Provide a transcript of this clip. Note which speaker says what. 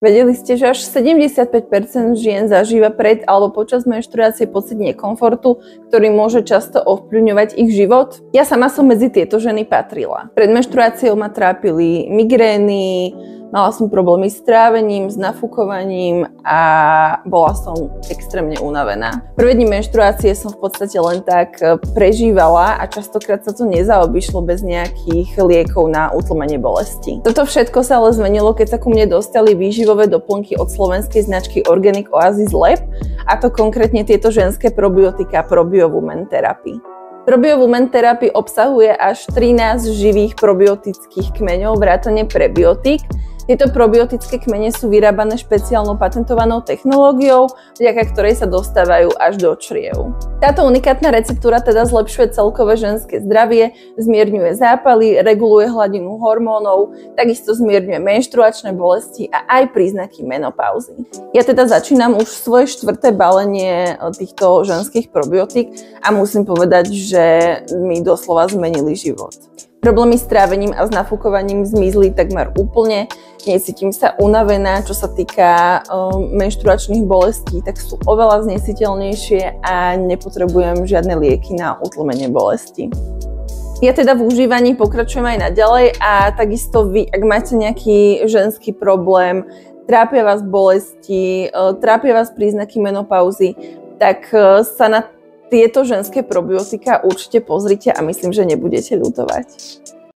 Speaker 1: Vedeli ste, že až 75% žien zažíva pred alebo počas menštruácie pocit nekomfortu, ktorý môže často ovplyvňovať ich život? Ja sama som medzi tieto ženy patrila. Pred menštruáciou ma trápili migrény, mala som problémy s trávením, s nafúkovaním a bola som extrémne unavená. Prvé dni menštruácie som v podstate len tak prežívala a častokrát sa to nezaobišlo bez nejakých liekov na utlmenie bolesti. Toto všetko sa ale zmenilo, keď sa ku mne dostali výživové doplnky od slovenskej značky Organic Oasis Lab, a to konkrétne tieto ženské probiotika Probiowoman Therapy. Probiowoman Therapy obsahuje až 13 živých probiotických kmeňov vrátane prebiotík. Tieto probiotické kmene sú vyrábané špeciálnou patentovanou technológiou, vďaka ktorej sa dostávajú až do čriev. Táto unikátna receptúra teda zlepšuje celkové ženské zdravie, zmierňuje zápaly, reguluje hladinu hormónov, takisto zmierňuje menštruačné bolesti a aj príznaky menopauzy. Ja teda začínam už svoje 4. balenie týchto ženských probiotík a musím povedať, že mi doslova zmenili život. Problémy s trávením a s nafúkovaním zmizli takmer úplne, necítim sa unavená, čo sa týka menštruačných bolestí, tak sú oveľa znesiteľnejšie a nepotrebujem žiadne lieky na utlmenie bolesti. Ja teda v užívaní pokračujem aj naďalej a takisto vy, ak máte nejaký ženský problém, trápia vás bolesti, trápia vás príznaky menopauzy, tak sa na tieto ženské probiotika určite pozrite a myslím, že nebudete ľutovať.